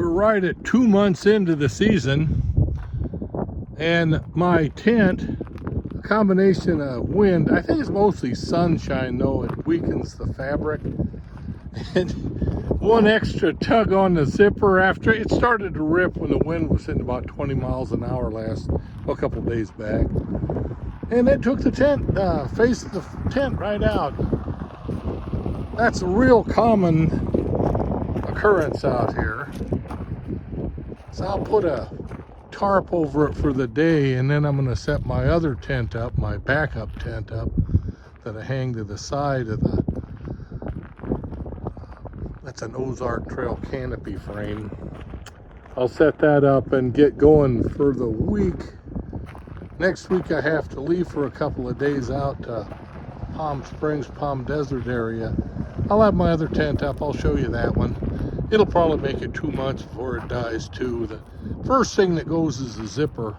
We're right at 2 months into the season, and my tent, a combination of wind, I think it's mostly sunshine though, it weakens the fabric, and one extra tug on the zipper after it started to rip when the wind was hitting about 20 miles an hour a couple days back, and it took the tent, face of the tent right out. That's a real common occurrence out here. So I'll put a tarp over it for the day, and then I'm going to set my other tent up, my backup tent up, that I hang to the side of the, that's an Ozark Trail canopy frame. I'll set that up and get going for the week. Next week I have to leave for a couple of days out to Palm Springs, Palm Desert area. I'll have my other tent up, I'll show you that one. It'll probably make it 2 months before it dies too. The first thing that goes is the zipper,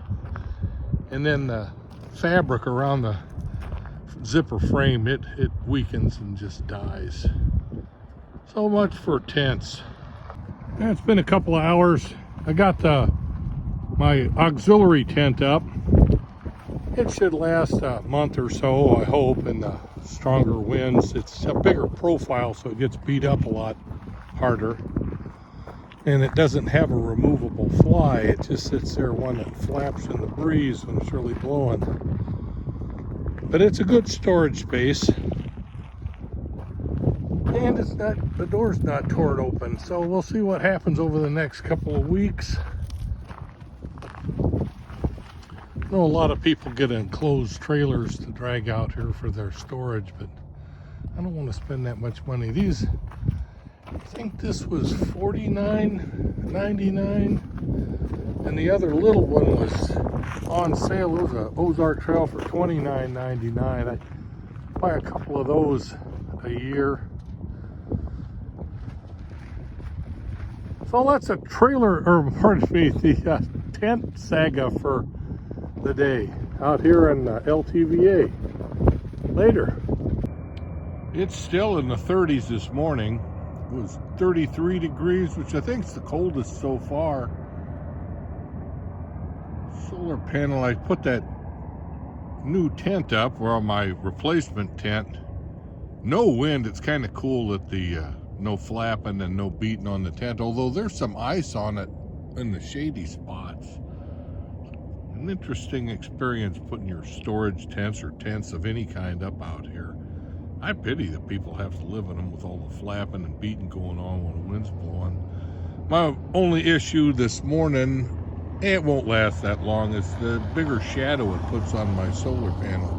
and then the fabric around the zipper frame, it weakens and just dies. So much for tents. Yeah, it's been a couple of hours. I got my auxiliary tent up. It should last a month or so, I hope, in the stronger winds. It's a bigger profile, so it gets beat up a lot harder. And it doesn't have a removable fly. It just sits there one that flaps in the breeze when it's really blowing. But it's a good storage space. And it's not, the door's not torn open. So we'll see what happens over the next couple of weeks. I know a lot of people get enclosed trailers to drag out here for their storage, but I don't want to spend that much money. These, I think this was $49.99, and the other little one was on sale. It was an Ozark Trail for $29.99. I buy a couple of those a year. So that's a trailer, or pardon me, the tent saga for the day out here in LTVA. Later. It's still in the 30s this morning. It was 33 degrees, which I think is the coldest so far. Solar panel, I put that new tent up, or my replacement tent. No wind, it's kind of cool that the no flapping and no beating on the tent, although there's some ice on it in the shady spots. An interesting experience putting your storage tents or tents of any kind up out here. I pity the people who have to live in them with all the flapping and beating going on when the wind's blowing. My only issue this morning, it won't last that long, is the bigger shadow it puts on my solar panel.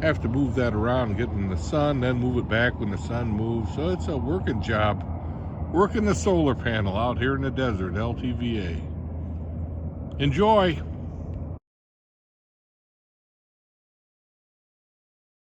I have to move that around and get in the sun, then move it back when the sun moves. So it's a working job, working the solar panel out here in the desert, LTVA. Enjoy.